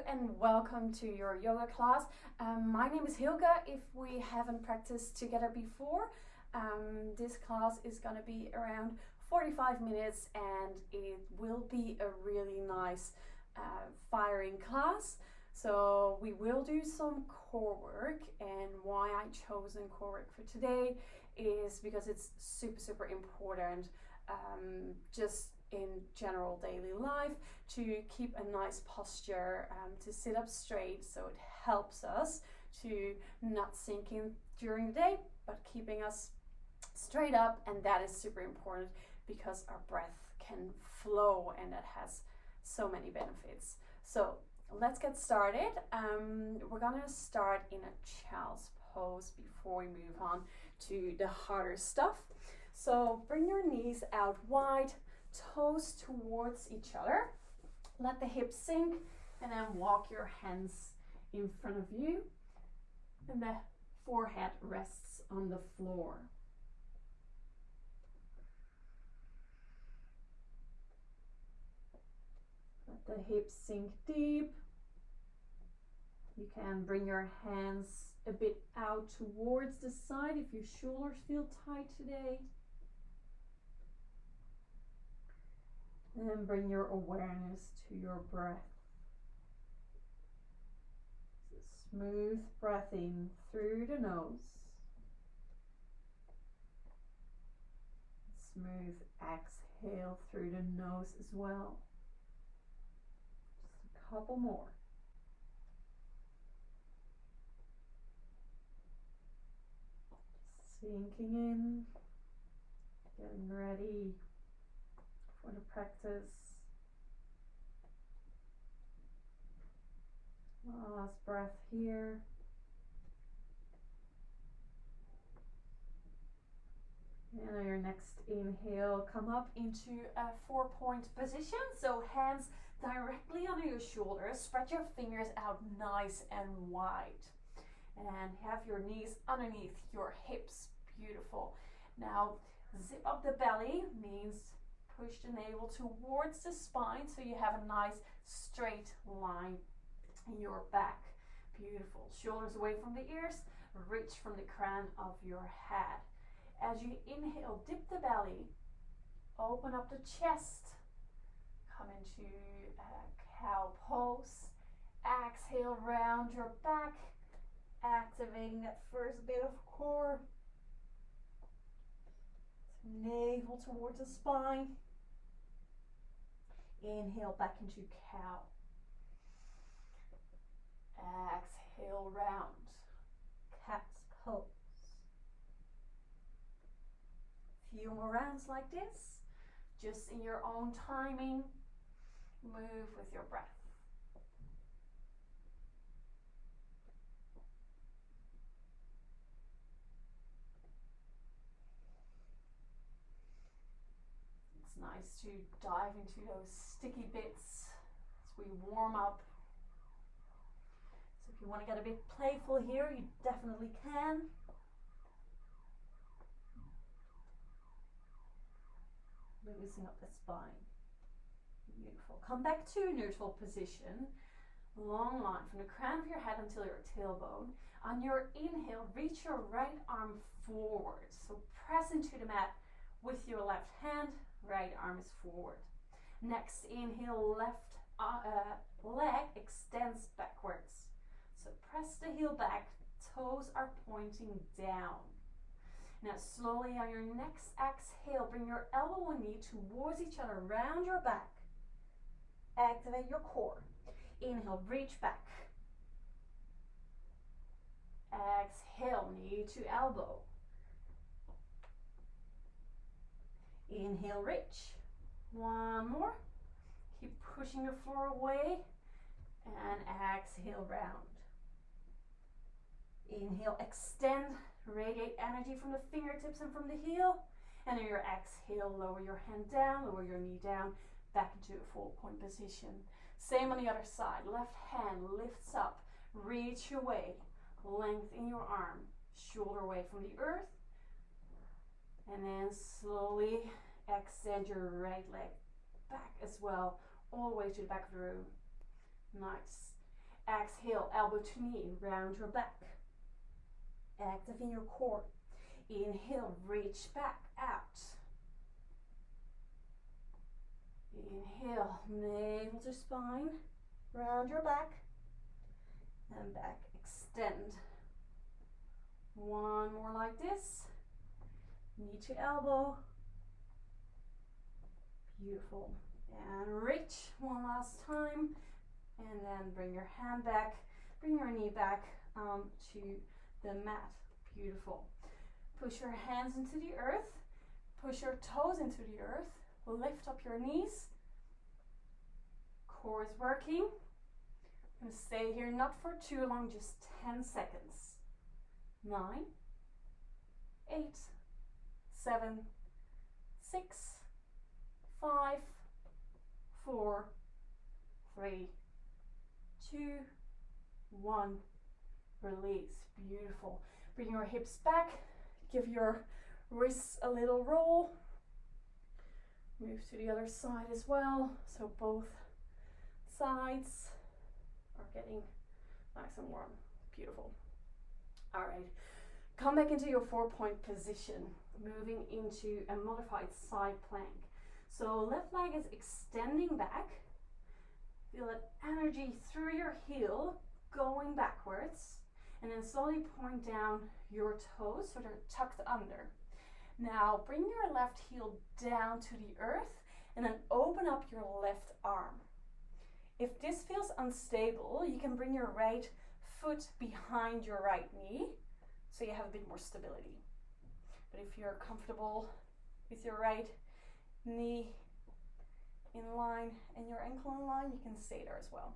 and welcome to your yoga class. My name is Hilke. If we haven't practiced together before, this class is going to be around 45 minutes and it will be a really nice firing class. So we will do some core work, and why I chosen core work for today is because it's super important just in general daily life to keep a nice posture, to sit up straight, so it helps us to not sink in during the day but keeping us straight up, and that is super important because our breath can flow and that has so many benefits. So let's get started. We're gonna start in a child's pose before we move on to the harder stuff. So bring your knees out wide, toes towards each other. Let the hips sink and then walk your hands in front of you and the forehead rests on the floor. Let the hips sink deep. You can bring your hands a bit out towards the side if your shoulders feel tight today. And then bring your awareness to your breath. So smooth breath in through the nose. Smooth exhale through the nose as well. Just a couple more. Sinking in, getting ready for the practice. Last breath here. And on your next inhale, come up into a 4-point position. So hands directly under your shoulders. Spread your fingers out nice and wide. And have your knees underneath your hips. Beautiful. Now zip up the belly, means push the navel towards the spine so you have a nice straight line in your back. Beautiful. Shoulders away from the ears, reach from the crown of your head. As you inhale, dip the belly, open up the chest, come into a cow pose. Exhale, round your back, activating that first bit of core. Navel towards the spine. Inhale back into cow. Exhale, round. Cat's pose. Few more rounds like this, just in your own timing. Move with your breath. It's nice to dive into those sticky bits as we warm up. So if you want to get a bit playful here, you definitely can. Loosen up the spine. Beautiful. Come back to neutral position. Long line from the crown of your head until your tailbone. On your inhale, reach your right arm forward. So press into the mat with your left hand. Right arm is forward. Next inhale, left leg extends backwards. So press the heel back, toes are pointing down. Now slowly on your next exhale, bring your elbow and knee towards each other, round your back. Activate your core. Inhale, reach back. Exhale, knee to elbow. Inhale, reach. One more. Keep pushing the floor away. And exhale, round. Inhale, extend. Radiate energy from the fingertips and from the heel. And on your exhale, lower your hand down, lower your knee down, back into a 4-point position. Same on the other side. Left hand lifts up. Reach away. Lengthen your arm. Shoulder away from the earth. And then slowly extend your right leg back as well, all the way to the back of the room. Nice. Exhale, elbow to knee, round your back. Active in your core. Inhale, reach back out. Inhale, navel to spine, round your back, and back, extend. One more like this, knee to elbow. Beautiful. And reach one last time, and then bring your hand back, bring your knee back to the mat. Beautiful. Push your hands into the earth, push your toes into the earth, lift up your knees. Core is working. I'm going to stay here not for too long, just 10 seconds. 9, 8, 7, 6, 5, 4, 3, 2, 1. Release. Beautiful. Bring your hips back. Give your wrists a little roll. Move to the other side as well. So both sides are getting nice and warm. Beautiful. All right. Come back into your 4-point position. Moving into a modified side plank. So left leg is extending back. Feel that energy through your heel going backwards. And then slowly point down your toes so they're tucked under. Now bring your left heel down to the earth and then open up your left arm. If this feels unstable, you can bring your right foot behind your right knee so you have a bit more stability. But if you're comfortable with your right knee in line and your ankle in line, you can stay there as well.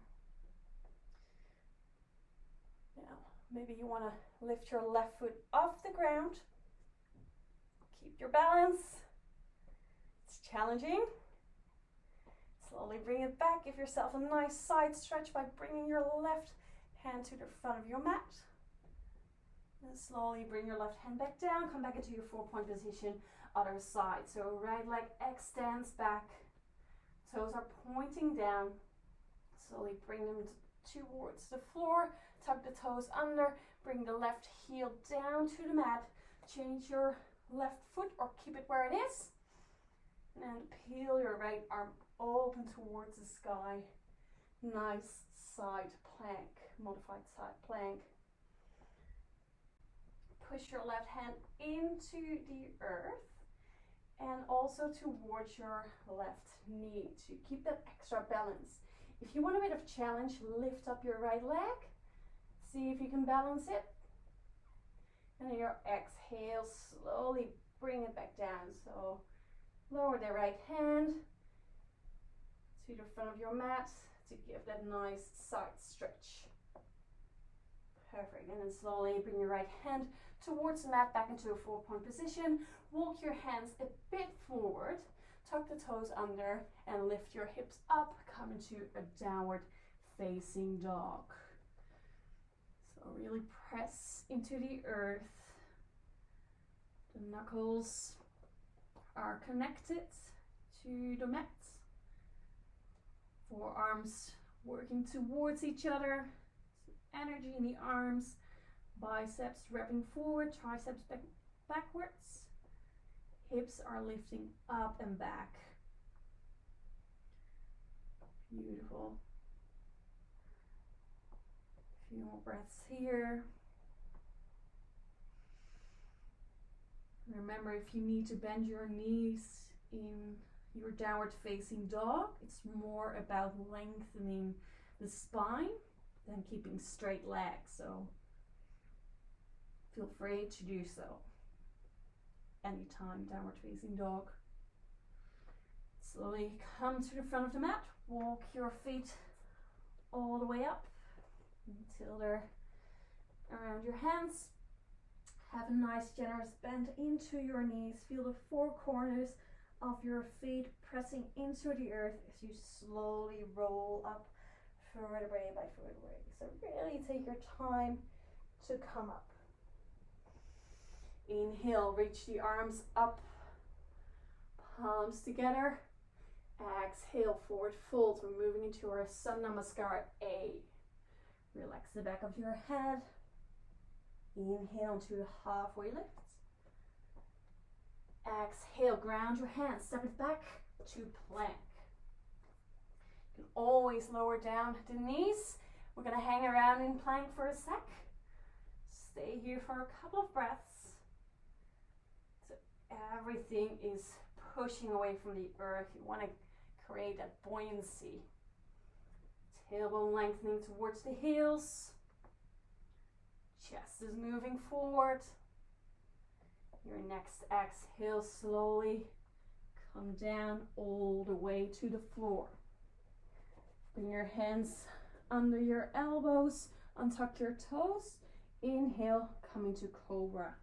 Now, maybe you want to lift your left foot off the ground. Keep your balance. It's challenging. Slowly bring it back. Give yourself a nice side stretch by bringing your left hand to the front of your mat. And slowly bring your left hand back down. Come back into your 4-point position, other side. So right leg extends back. Toes are pointing down. Slowly bring them towards the floor. Tuck the toes under. Bring the left heel down to the mat. Change your left foot or keep it where it is. And then peel your right arm open towards the sky. Nice side plank, modified side plank. Push your left hand into the earth and also towards your left knee to keep that extra balance. If you want a bit of challenge, lift up your right leg. See if you can balance it. And then your exhale, slowly bring it back down. So lower the right hand to the front of your mat to give that nice side stretch. Perfect. And then slowly bring your right hand towards the mat, back into a 4-point position. Walk your hands a bit forward, tuck the toes under, and lift your hips up. Come into a downward facing dog. So really press into the earth. The knuckles are connected to the mat. Forearms working towards each other. Energy in the arms. Biceps wrapping forward, triceps backwards. Hips are lifting up and back. Beautiful. A few more breaths here. Remember, if you need to bend your knees in your downward facing dog, it's more about lengthening the spine than keeping straight legs. So feel free to do so anytime, downward facing dog. Slowly come to the front of the mat. Walk your feet all the way up until they're around your hands. Have a nice generous bend into your knees. Feel the 4 corners of your feet pressing into the earth as you slowly roll up vertebrae by vertebrae. So really take your time to come up. Inhale, reach the arms up, palms together. Exhale, forward fold. We're moving into our Sun Namaskar A. Relax the back of your head. Inhale to halfway lift. Exhale, ground your hands, step it back to plank. You can always lower down the knees. We're gonna hang around in plank for a sec. Stay here for a couple of breaths. So everything is pushing away from the earth. You wanna create that buoyancy. Tailbone lengthening towards the heels. Chest is moving forward. Your next exhale, slowly come down all the way to the floor. Bring your hands under your elbows, untuck your toes. Inhale, come into cobra.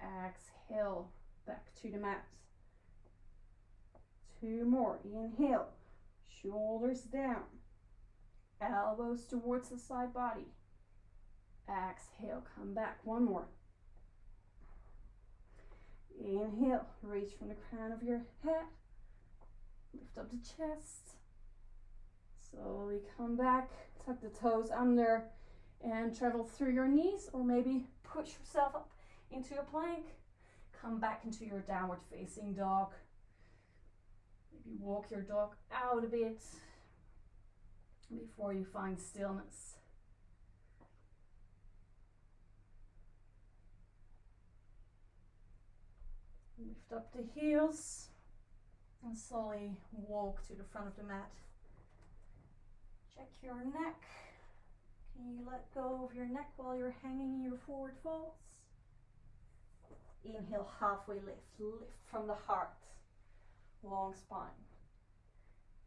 Exhale, back to the mat. 2 more. Inhale, shoulders down, elbows towards the side body. Exhale, come back. 1 more. Inhale, reach from the crown of your head, lift up the chest, slowly come back, tuck the toes under and travel through your knees, or maybe push yourself up into a plank. Come back into your downward facing dog. Maybe walk your dog out a bit before you find stillness. Lift up the heels and slowly walk to the front of the mat. Check your neck. Can you let go of your neck while you're hanging in your forward folds? Inhale, halfway lift. Lift from the heart. Long spine.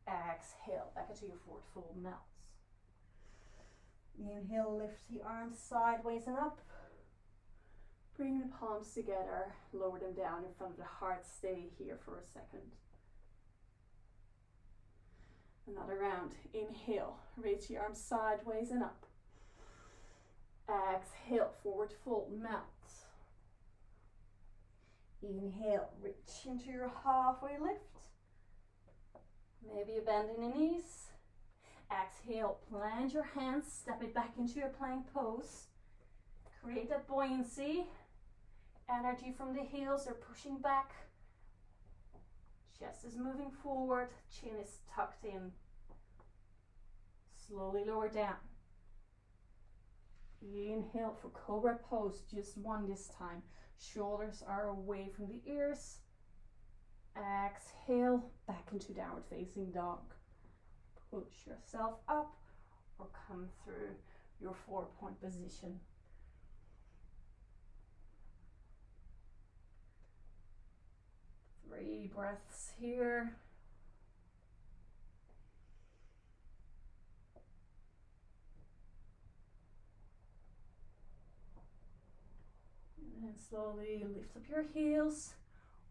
Exhale, back into your forward fold, melts. Inhale, lift the arms sideways and up. Bring the palms together, lower them down in front of the heart. Stay here for a second. Another round. Inhale, reach the arms sideways and up. Exhale, forward fold, melt. Inhale, reach into your halfway lift. Maybe a bend in the knees. Exhale, plant your hands, step it back into your plank pose. Create that buoyancy. Energy from the heels, they're pushing back. Chest is moving forward, chin is tucked in. Slowly lower down. Inhale for cobra pose, just 1 this time. Shoulders are away from the ears. Exhale, back into downward facing dog. Push yourself up or come through your 4-point position. Three breaths here. And then slowly lift up your heels.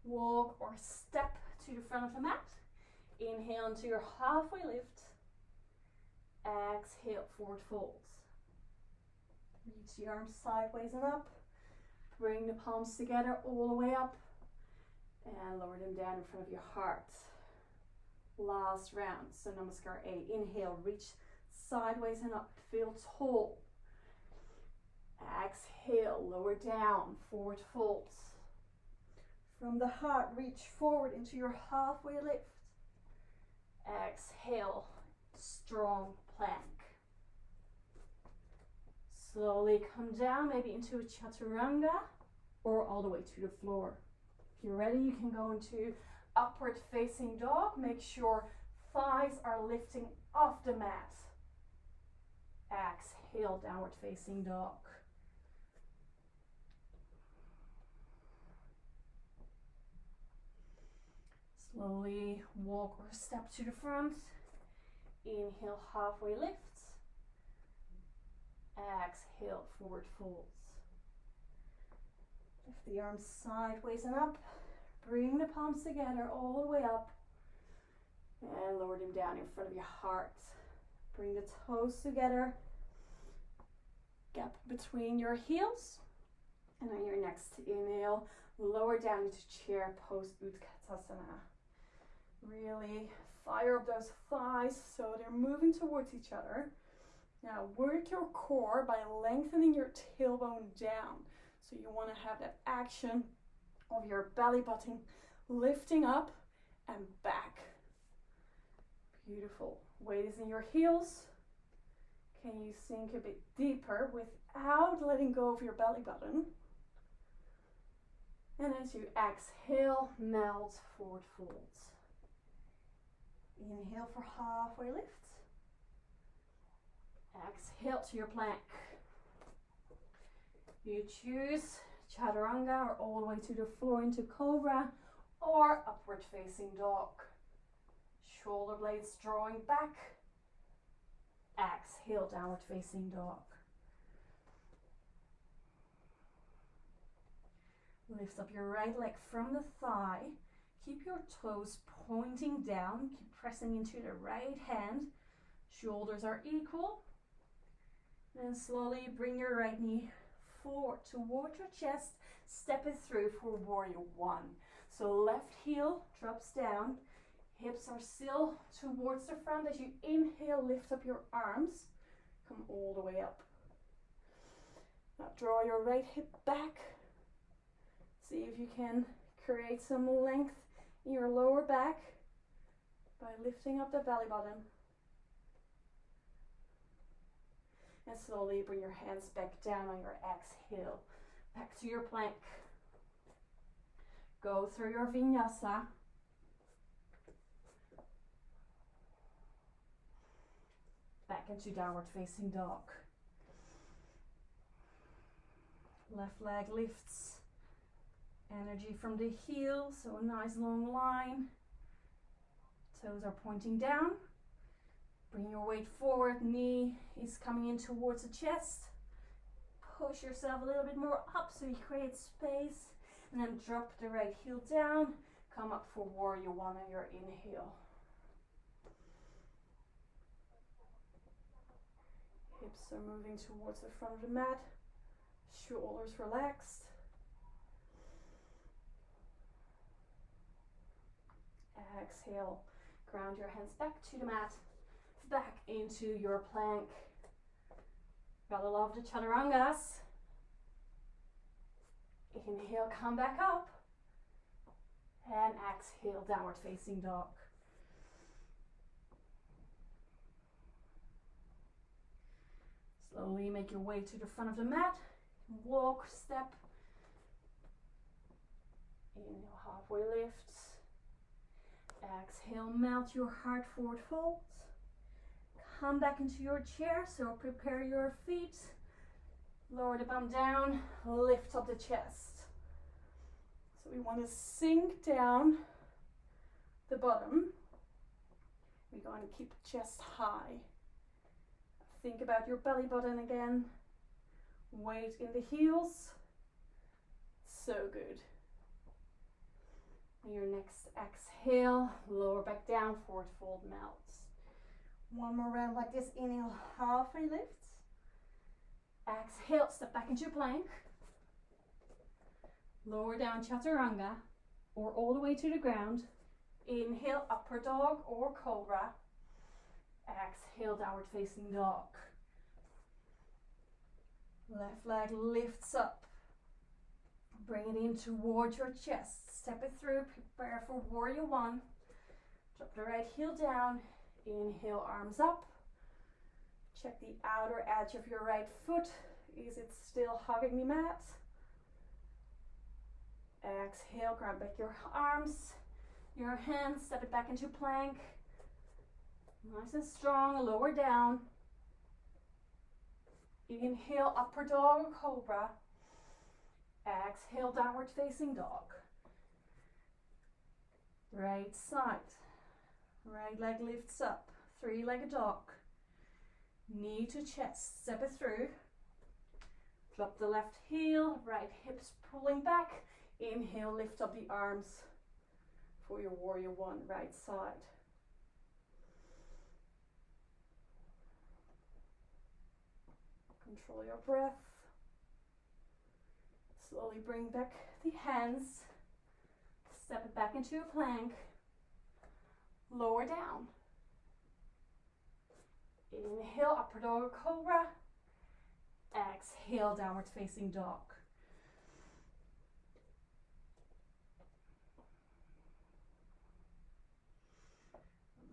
Walk or step to the front of the mat. Inhale into your halfway lift. Exhale, forward folds. Reach the arms sideways and up. Bring the palms together all the way up. And lower them down in front of your heart. Last round, so Namaskar A. Inhale, reach sideways and up. Feel tall. Exhale, lower down, forward folds. From the heart, reach forward into your halfway lift. Exhale, strong plank. Slowly come down, maybe into a chaturanga or all the way to the floor. If you're ready, you can go into upward facing dog. Make sure thighs are lifting off the mat. Exhale, downward facing dog. Slowly walk or step to the front. Inhale, halfway lift. Exhale, forward folds. Lift the arms sideways and up. Bring the palms together all the way up. And lower them down in front of your heart. Bring the toes together. Gap between your heels. And on your next inhale, lower down into chair pose, Utkatasana. Really fire up those thighs so they're moving towards each other. Now work your core by lengthening your tailbone down. So you want to have that action of your belly button lifting up and back. Beautiful. Weight is in your heels. Can you sink a bit deeper without letting go of your belly button? And as you exhale, melt, forward fold. Inhale for halfway lift. Exhale to your plank. You choose chaturanga or all the way to the floor into cobra or upward facing dog. Shoulder blades drawing back. Exhale, downward facing dog. Lift up your right leg from the thigh. Keep your toes pointing down. Keep pressing into the right hand. Shoulders are equal. And slowly bring your right knee forward toward your chest. Step it through for warrior one. So left heel drops down. Hips are still towards the front. As you inhale, lift up your arms. Come all the way up. Now draw your right hip back. See if you can create some length in your lower back by lifting up the belly button. And slowly bring your hands back down on your exhale. Back to your plank. Go through your vinyasa. Back into downward facing dog. Left leg lifts. Energy from the heel, so a nice long line. Toes are pointing down. Bring your weight forward, knee is coming in towards the chest. Push yourself a little bit more up so you create space. And then drop the right heel down. Come up for warrior one on your inhale. Hips are moving towards the front of the mat. Shoulders relaxed. Exhale, ground your hands back to the mat, back into your plank. Gotta love the chaturangas. Inhale, come back up. And exhale, downward facing dog. Slowly make your way to the front of the mat. Walk, step. Inhale, halfway lift. Exhale, melt your heart forward fold. Come back into your chair, so prepare your feet. Lower the bum down, lift up the chest. So we want to sink down the bottom. We're going to keep the chest high. Think about your belly button again. Weight in the heels. So good. Your next exhale, lower back down, forward fold melts. One more round like this. Inhale, halfway lift. Exhale, step back into plank. Lower down chaturanga or all the way to the ground. Inhale, upward dog or cobra. Exhale, downward facing dog. Left leg lifts up. Bring it in towards your chest. Step it through, prepare for warrior one. Drop the right heel down. Inhale, arms up. Check the outer edge of your right foot. Is it still hugging the mat? Exhale, grab back your arms, your hands, step it back into plank. Nice and strong, lower down. Inhale, upward dog or cobra. Exhale, downward facing dog. Right side. Right leg lifts up. Three-legged dog. Knee to chest. Step it through. Drop the left heel. Right hips pulling back. Inhale, lift up the arms for your warrior one, right side. Control your breath. Slowly bring back the hands. Step it back into a plank. lower down. Inhale, upward dog cobra. Exhale, downward facing dog.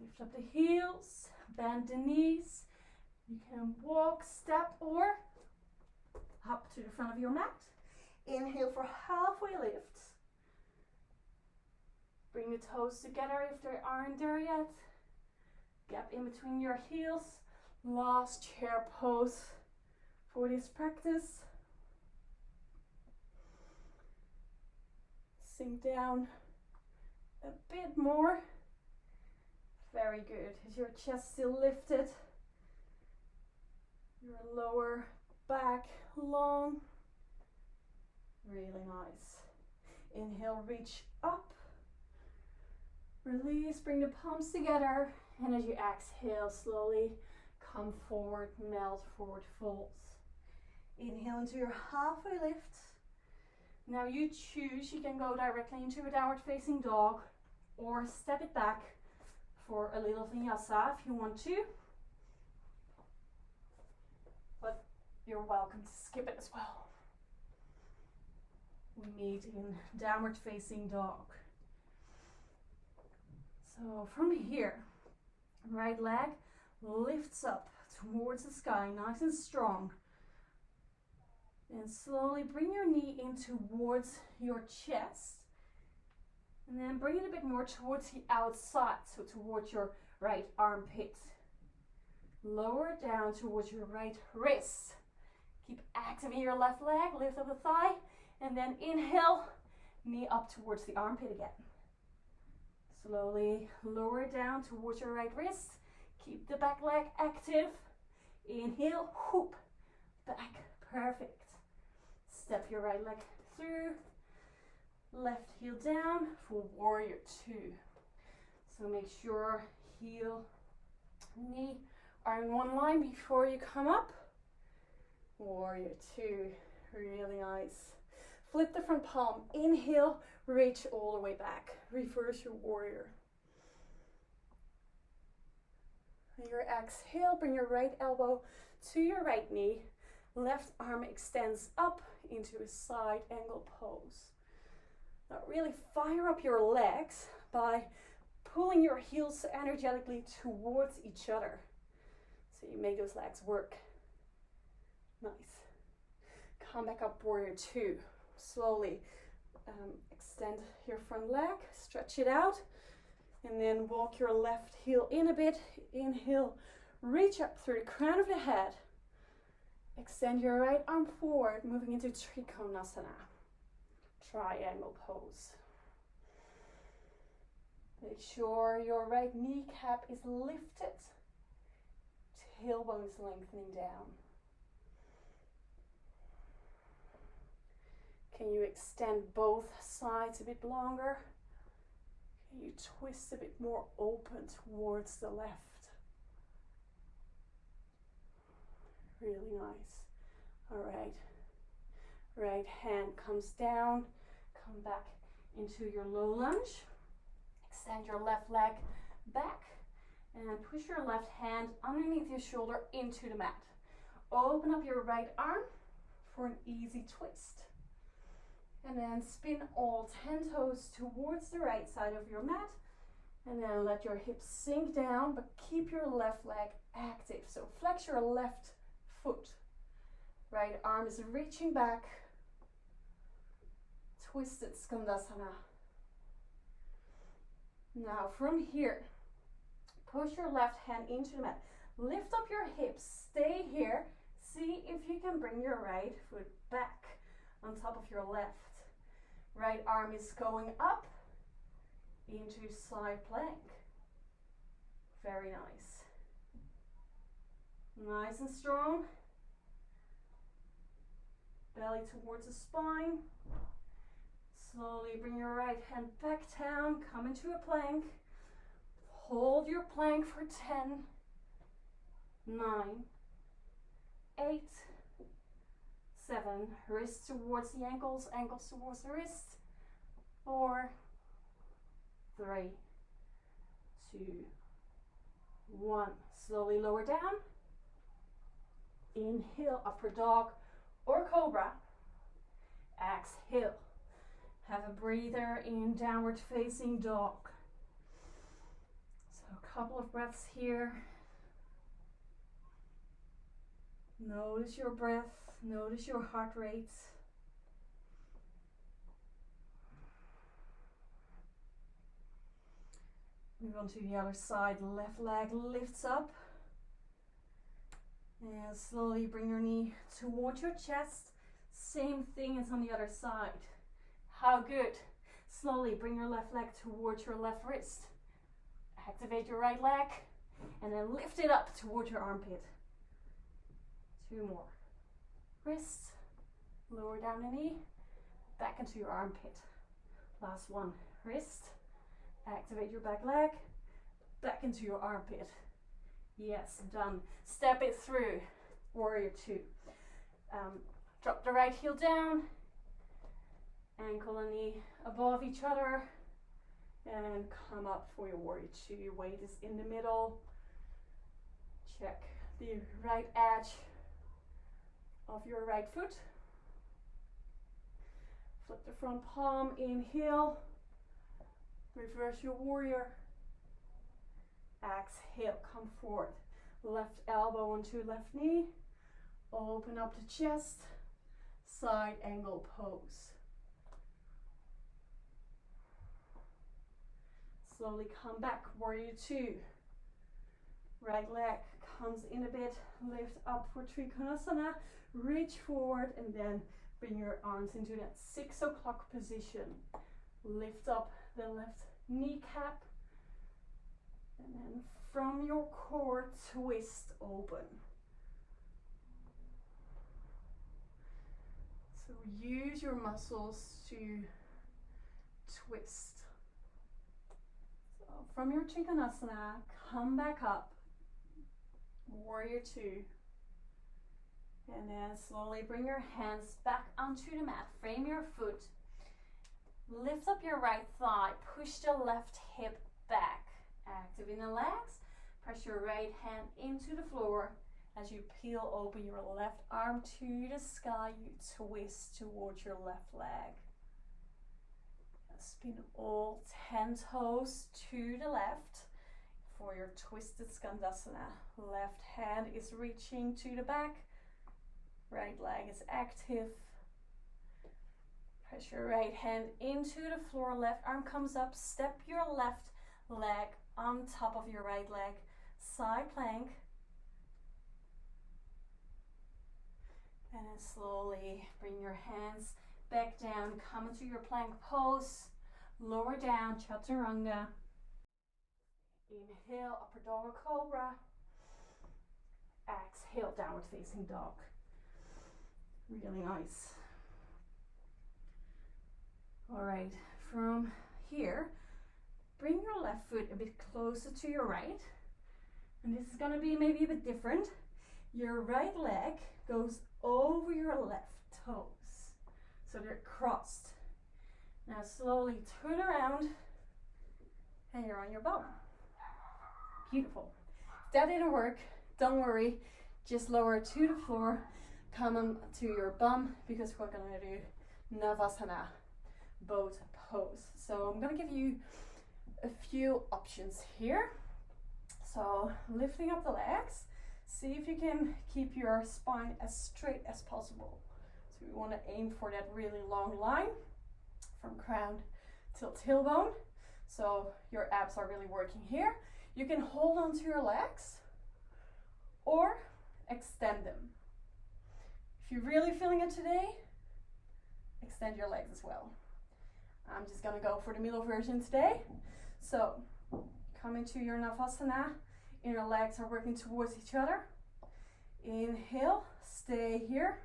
Lift up the heels, bend the knees. You can walk, step, or hop to the front of your mat. Inhale for halfway lift. Bring the toes together if they aren't there yet. Gap in between your heels. Last chair pose for this practice. Sink down a bit more. Very good. Is your chest still lifted? Your lower back long. Really nice. Inhale, reach up. Release, bring the palms together. And as you exhale, slowly come forward, melt forward, folds. Inhale into your halfway lift. Now you choose, you can go directly into a downward facing dog or step it back for a little vinyasa if you want to. But you're welcome to skip it as well. We meet in downward facing dog. So from here, right leg lifts up towards the sky, nice and strong. And slowly bring your knee in towards your chest. And then bring it a bit more towards the outside, so towards your right armpit. Lower it down towards your right wrist. Keep activating your left leg, lift up the thigh, and then inhale, knee up towards the armpit again. Slowly lower it down towards your right wrist. Keep the back leg active. Inhale, whoop, back, perfect. Step your right leg through. Left heel down for warrior two. So make sure heel, knee are in one line before you come up. Warrior two, really nice. Flip the front palm, inhale, reach all the way back. Reverse your warrior. And your exhale, bring your right elbow to your right knee. Left arm extends up into a side angle pose. Now really fire up your legs by pulling your heels energetically towards each other. So you make those legs work. Nice. Come back up, warrior two. Slowly extend your front leg, stretch it out, and then walk your left heel in a bit. Inhale, reach up through the crown of the head. Extend your right arm forward, moving into Trikonasana, triangle pose. Make sure your right kneecap is lifted, tailbone is lengthening down. Can you extend both sides a bit longer? Can you twist a bit more open towards the left? Really nice. All right. Right hand comes down. Come back into your low lunge. Extend your left leg back and push your left hand underneath your shoulder into the mat. Open up your right arm for an easy twist. And then spin all 10 toes towards the right side of your mat. And then let your hips sink down, but keep your left leg active. So flex your left foot. Right arm is reaching back. Twisted Skandasana. Now from here, push your left hand into the mat. Lift up your hips, stay here. See if you can bring your right foot back on top of your left. Right arm is going up into side plank. Very nice. Nice and strong. Belly towards the spine. Slowly bring your right hand back down, come into a plank. Hold your plank for 10, 9, 8, 7, wrists towards the ankles, ankles towards the wrists. 4, 3, 2, 1. Slowly lower down. Inhale, upward dog or cobra. Exhale. Have a breather in downward facing dog. So a couple of breaths here. Notice your breath, notice your heart rate. Move on to the other side, left leg lifts up. And slowly bring your knee towards your chest. Same thing as on the other side. How good. Slowly bring your left leg towards your left wrist. Activate your right leg and then lift it up towards your armpit. 2 more. Wrist, lower down the knee, back into your armpit. Last one. Wrist, activate your back leg, back into your armpit. Yes, done. Step it through. Warrior 2. Drop the right heel down, ankle and knee above each other, and come up for your warrior 2. Your weight is in the middle. Check the right edge of your right foot. Flip the front palm, inhale. Reverse your warrior. Exhale, come forward. Left elbow onto left knee. Open up the chest. Side angle pose. Slowly come back, warrior 2. Right leg comes in a bit, lift up for Trikonasana, reach forward and then bring your arms into that 6 o'clock position. Lift up the left kneecap and then from your core twist open. So use your muscles to twist. So from your Trikonasana, come back up, warrior 2. And then slowly bring your hands back onto the mat. Frame your foot. Lift up your right thigh. Push the left hip back. Activate the legs. Press your right hand into the floor. As you peel open your left arm to the sky, you twist towards your left leg. Spin all 10 toes to the left for your twisted Skandasana. Left hand is reaching to the back. Right leg is active. Press your right hand into the floor. Left arm comes up. Step your left leg on top of your right leg. Side plank. And then slowly bring your hands back down. Come into your plank pose. Lower down, Chaturanga. Inhale, upper dog or cobra. Exhale, downward facing dog. Really nice. All right, from here, bring your left foot a bit closer to your right. And this is gonna be maybe a bit different. Your right leg goes over your left toes. So they're crossed. Now slowly turn around and you're on your bum. Beautiful. If that didn't work, don't worry. Just lower to the floor. Come on to your bum because we're gonna do Navasana, boat pose. So I'm gonna give you a few options here. So lifting up the legs, see if you can keep your spine as straight as possible. So we wanna aim for that really long line from crown till tailbone. So your abs are really working here. You can hold on to your legs or extend them. If you're really feeling it today, extend your legs as well. I'm just gonna go for the middle version today. So come into your Navasana. Inner legs are working towards each other. Inhale, stay here.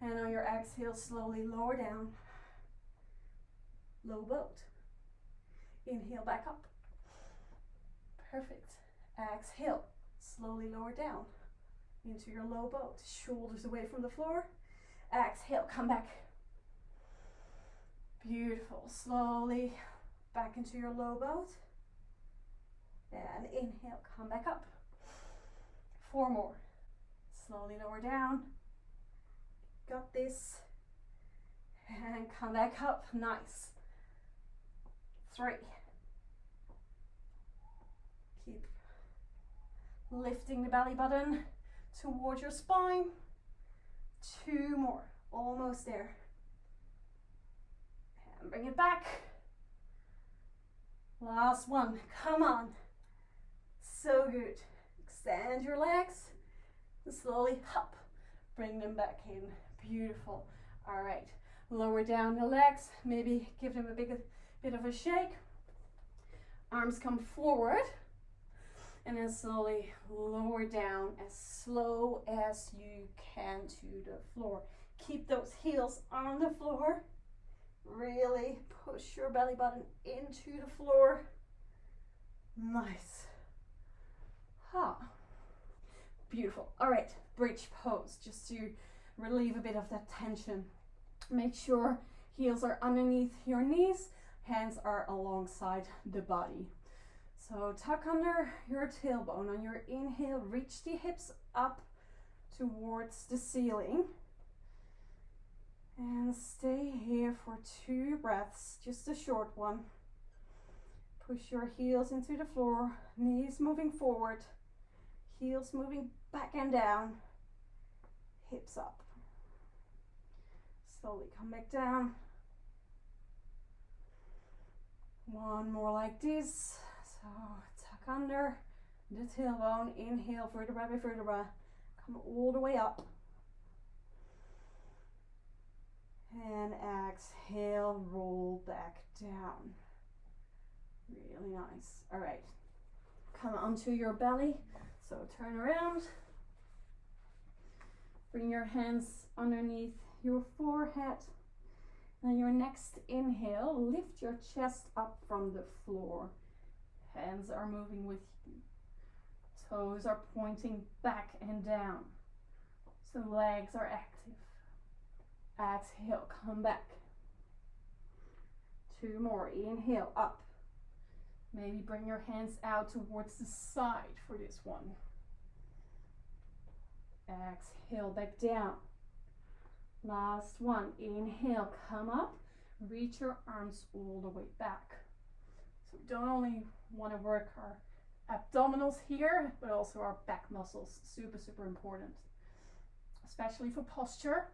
And on your exhale, slowly lower down. Low boat. Inhale, back up. Perfect. Exhale, slowly lower down into your low boat. Shoulders away from the floor. Exhale, come back. Beautiful. Slowly back into your low boat. And inhale, come back up. 4 more. Slowly lower down. Got this. And come back up. Nice. 3. Keep lifting the belly button towards your spine. 2 more. Almost there. And bring it back. Last one. Come on. So good. Extend your legs and slowly hop. Bring them back in. Beautiful. All right. Lower down the legs. Maybe give them a bit of a shake. Arms come forward. And then slowly lower down as slow as you can to the floor. Keep those heels on the floor. Really push your belly button into the floor. Nice. Ha. Beautiful. All right, bridge pose, just to relieve a bit of that tension. Make sure heels are underneath your knees, hands are alongside the body. So tuck under your tailbone. On your inhale, reach the hips up towards the ceiling. And stay here for 2 breaths, just a short one. Push your heels into the floor, knees moving forward, heels moving back and down, hips up. Slowly come back down. 1 more like this. So tuck under the tailbone, inhale vertebra by vertebra, come all the way up. And exhale, roll back down. Really nice. All right, come onto your belly. So turn around. Bring your hands underneath your forehead. And your next inhale, lift your chest up from the floor. Hands are moving with you. Toes are pointing back and down. So legs are active. Exhale, come back. 2 more. Inhale, up. Maybe bring your hands out towards the side for this one. Exhale, back down. Last one. Inhale, come up. Reach your arms all the way back. So we don't only want to work our abdominals here, but also our back muscles. Super, super important. Especially for posture.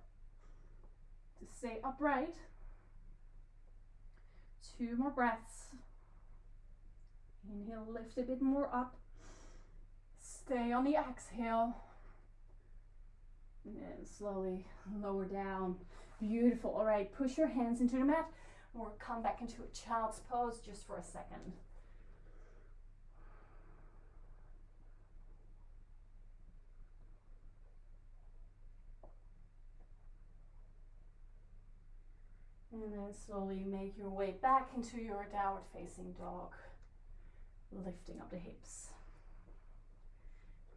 To stay upright. 2 more breaths. Inhale, lift a bit more up. Stay on the exhale. And then slowly lower down. Beautiful. All right, push your hands into the mat or come back into a child's pose just for a second. And then slowly make your way back into your downward facing dog. Lifting up the hips.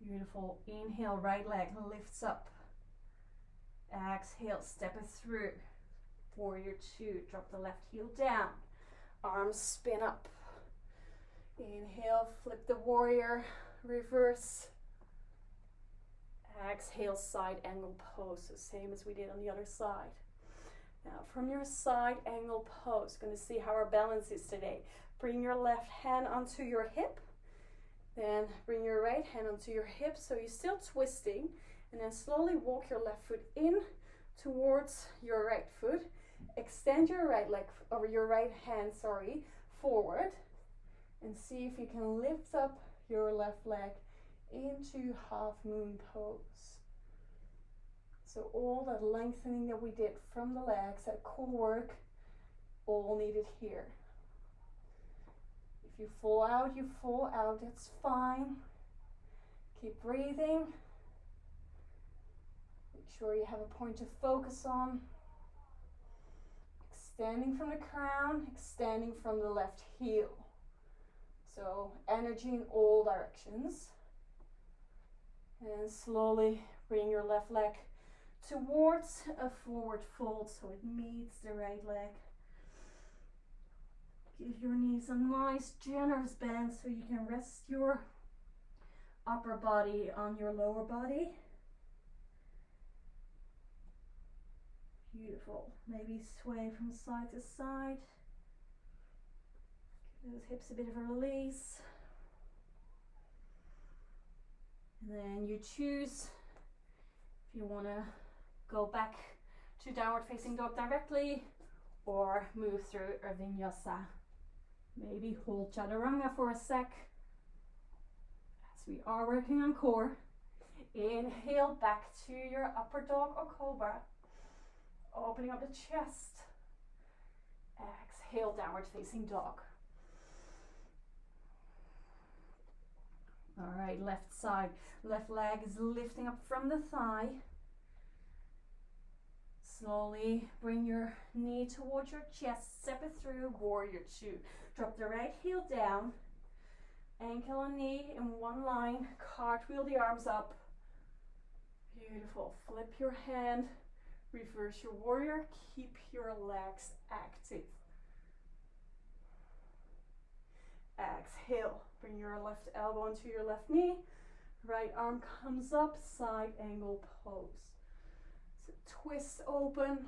Beautiful. Inhale, right leg lifts up. Exhale, step it through. Warrior 2, drop the left heel down. Arms spin up. Inhale, flip the warrior, reverse. Exhale, side angle pose, so same as we did on the other side. Now from your side angle pose, going to see how our balance is today. Bring your left hand onto your hip, then bring your right hand onto your hip, so you're still twisting, and then slowly walk your left foot in towards your right foot. Extend your right leg, or your right hand, forward, and see if you can lift up your left leg into half moon pose. So all that lengthening that we did from the legs, that core work, all needed here. If you fall out, that's fine. Keep breathing. Make sure you have a point to focus on. Extending from the crown, extending from the left heel. So energy in all directions. And slowly bring your left leg towards a forward fold so it meets the right leg. Give your knees a nice generous bend so you can rest your upper body on your lower body. Beautiful. Maybe sway from side to side. Give those hips a bit of a release. And then you choose if you want to go back to downward facing dog directly or move through a vinyasa. Maybe hold chaturanga for a sec as we are working on core. Inhale back to your upper dog or cobra. Opening up the chest. Exhale, downward facing dog. All right, left side. Left leg is lifting up from the thigh. Slowly bring your knee towards your chest. Step it through, warrior two. Drop the right heel down. Ankle and knee in one line. Cartwheel the arms up. Beautiful. Flip your hand. Reverse your warrior. Keep your legs active. Exhale. Bring your left elbow into your left knee. Right arm comes up. Side angle pose. So twist open.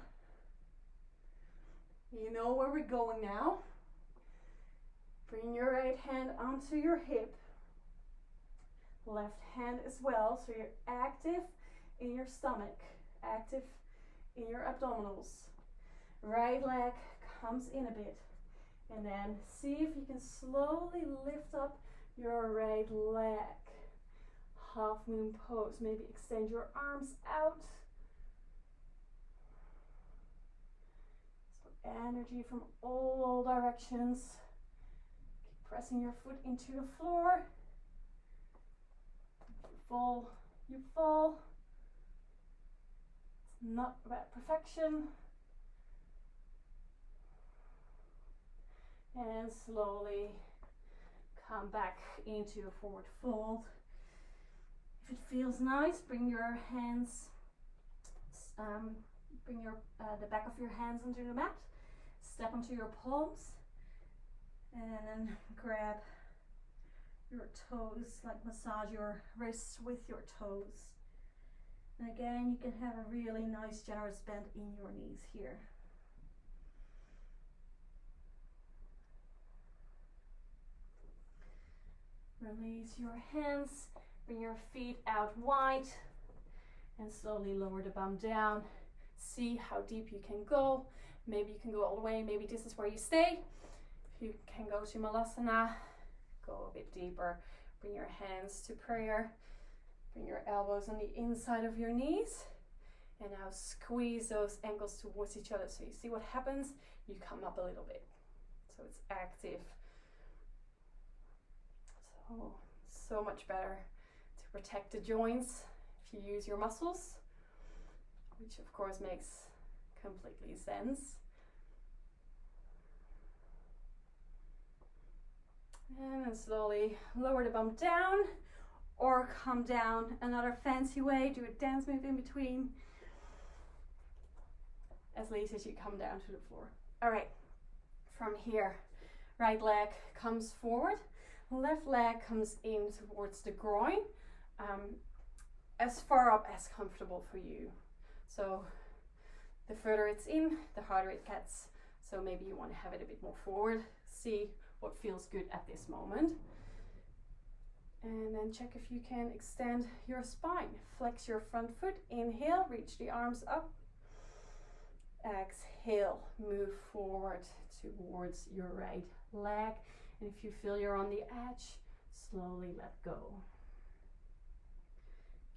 You know where we're going now. Bring your right hand onto your hip. Left hand as well. So you're active in your stomach. Active in your abdominals. Right leg comes in a bit. And then see if you can slowly lift up your right leg. Half moon pose. Maybe extend your arms out. So energy from all directions. Keep pressing your foot into the floor. If you fall, you fall. It's not about perfection. And slowly come back into a forward fold. If it feels nice, bring your hands, the back of your hands onto the mat. Step onto your palms, and then grab your toes, like massage your wrists with your toes. And again, you can have a really nice generous bend in your knees here. Release your hands, bring your feet out wide, and slowly lower the bum down. See how deep you can go. Maybe you can go all the way, maybe this is where you stay. If you can go to Malasana, go a bit deeper. Bring your hands to prayer. Bring your elbows on the inside of your knees. And now squeeze those ankles towards each other. So you see what happens? You come up a little bit. So it's active. So much better to protect the joints if you use your muscles, which of course makes completely sense. And then slowly lower the bum down or come down another fancy way. Do a dance move in between as late as you come down to the floor. All right, from here, right leg comes forward. Left leg comes in towards the groin, as far up as comfortable for you. So the further it's in, the harder it gets. So maybe you want to have it a bit more forward. See what feels good at this moment. And then check if you can extend your spine. Flex your front foot. Inhale, reach the arms up. Exhale, move forward towards your right leg. And if you feel you're on the edge, slowly let go.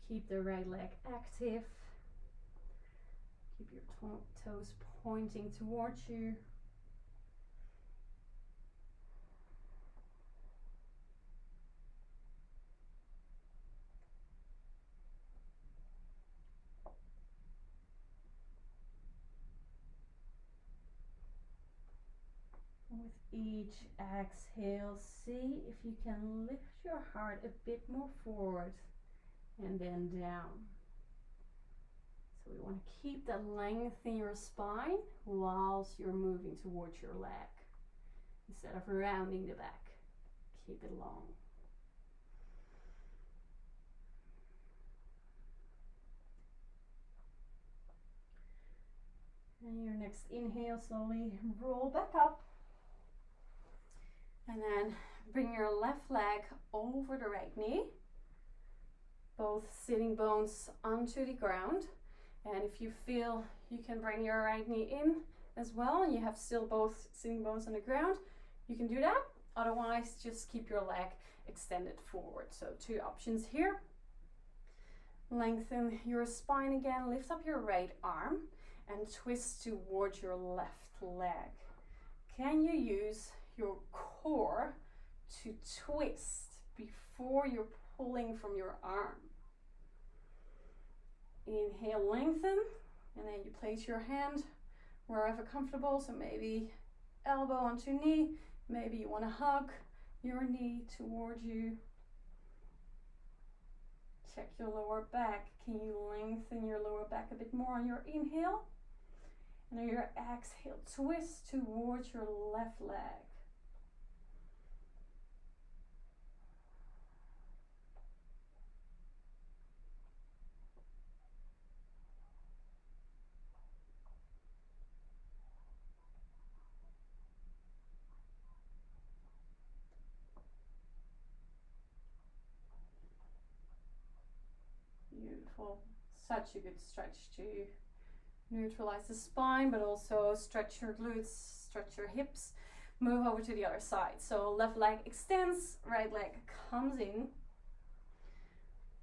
Keep the right leg active. Keep your toes pointing towards you. With each exhale, see if you can lift your heart a bit more forward and then down. So we want to keep that length in your spine whilst you're moving towards your leg. instead of rounding the back. Keep it long. And your next inhale, slowly roll back up. And then bring your left leg over the right knee. Both sitting bones onto the ground. And if you feel you can bring your right knee in as well, and you have still both sitting bones on the ground, you can do that. Otherwise, just keep your leg extended forward. So 2 options here. Lengthen your spine again, lift up your right arm and twist towards your left leg. Can you use your core to twist before you're pulling from your arm? Inhale, lengthen, and then you place your hand wherever comfortable. So maybe elbow onto knee, maybe you want to hug your knee towards you. Check your lower back. Can you lengthen your lower back a bit more on your inhale? And on your exhale, twist towards your left leg. Beautiful. Such a good stretch to neutralize the spine, but also stretch your glutes, stretch your hips. Move over to the other side. So left leg extends, right leg comes in.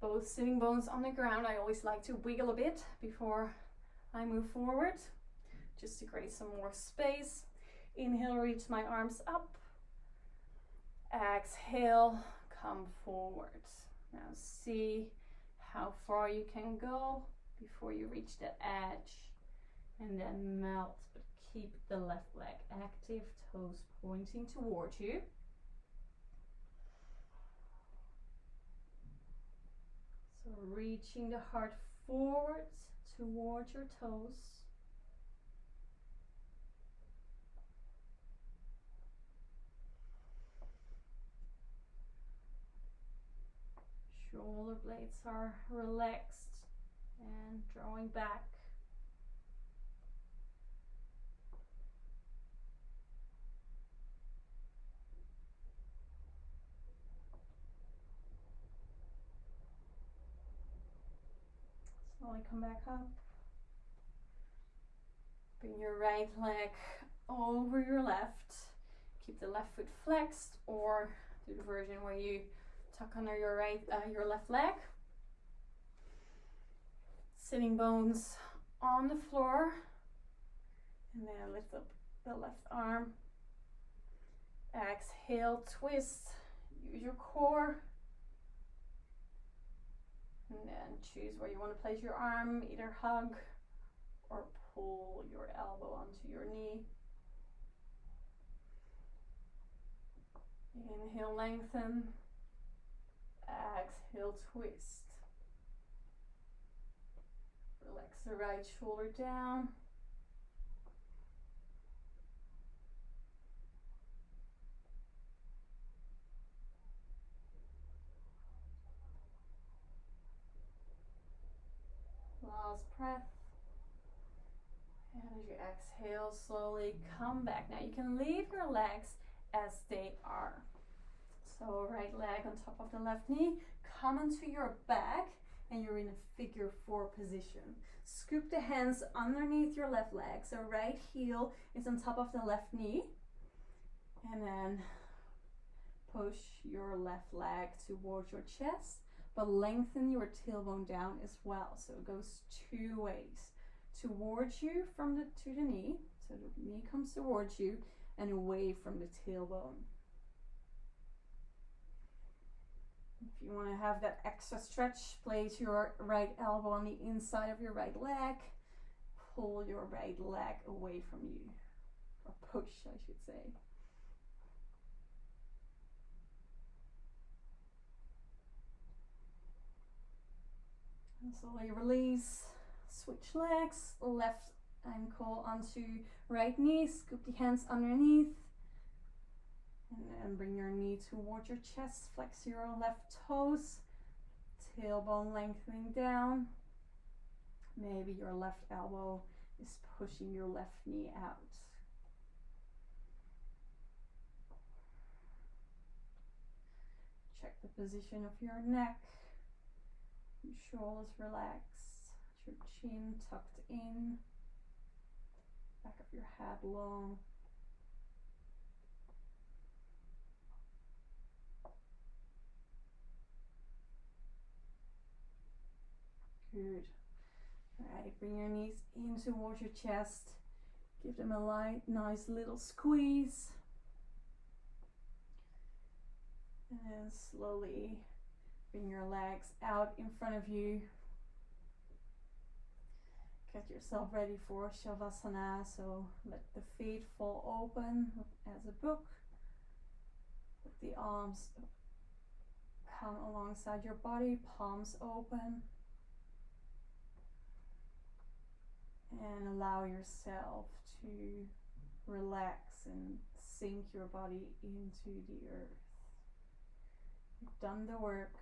Both sitting bones on the ground. I always like to wiggle a bit before I move forward, just to create some more space. Inhale, reach my arms up. Exhale, come forward. Now see how far you can go before you reach the edge, and then melt, but keep the left leg active, toes pointing towards you. So reaching the heart forward towards your toes. Shoulder blades are relaxed and drawing back. Slowly come back up. Bring your right leg over your left. Keep the left foot flexed, or do the version where you tuck under your left leg. Sitting bones on the floor, and then lift up the left arm. Exhale, twist, use your core, and then choose where you want to place your arm, either hug or pull your elbow onto your knee. Inhale, lengthen. Exhale, twist. Relax the right shoulder down. Last breath. And as you exhale, slowly come back. Now you can leave your legs as they are. So right leg on top of the left knee, come onto your back, and you're in a figure 4 position. Scoop the hands underneath your left leg, so right heel is on top of the left knee, and then push your left leg towards your chest, but lengthen your tailbone down as well. So it goes 2 ways, towards you to the knee, so the knee comes towards you, and away from the tailbone. If you want to have that extra stretch, place your right elbow on the inside of your right leg. Pull your right leg away from you. Or push, I should say. And slowly release. Switch legs. Left ankle onto right knee. Scoop the hands underneath. And then bring your knee towards your chest, flex your left toes, tailbone lengthening down. Maybe your left elbow is pushing your left knee out. Check the position of your neck, your shoulders relaxed, your chin tucked in, back of your head long. Good. Alright, bring your knees in towards your chest. Give them a light, nice little squeeze. And then slowly bring your legs out in front of you. Get yourself ready for Shavasana. So let the feet fall open as a book. Let the arms come alongside your body, palms open. And allow yourself to relax and sink your body into the earth. You've done the work.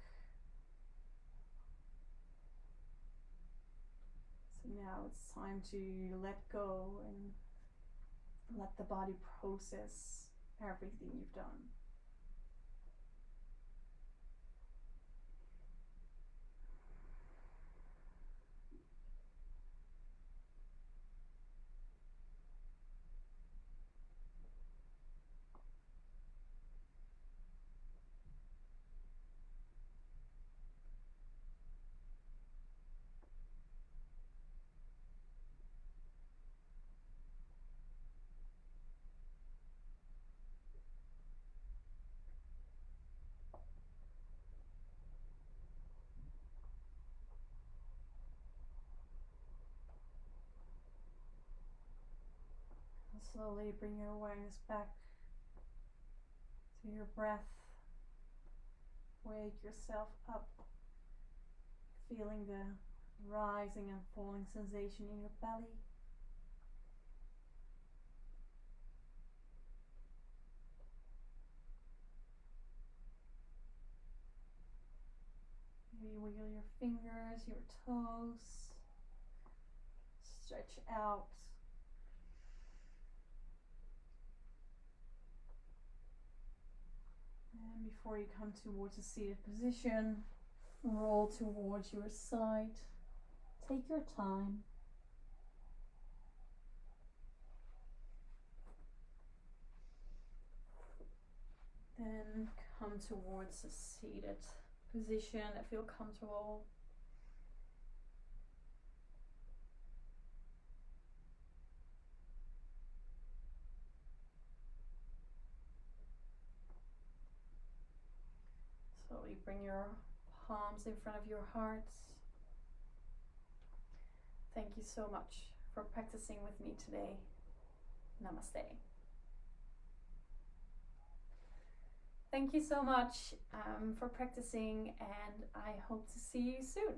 So now it's time to let go and let the body process everything you've done. Slowly bring your awareness back to your breath. Wake yourself up, feeling the rising and falling sensation in your belly. Maybe wiggle your fingers, your toes, stretch out. And before you come towards a seated position, roll towards your side. Take your time. Then come towards a seated position that feel comfortable. Slowly bring your palms in front of your heart. Thank you so much for practicing with me today. Namaste. Thank you so much for practicing, and I hope to see you soon.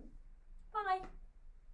Bye.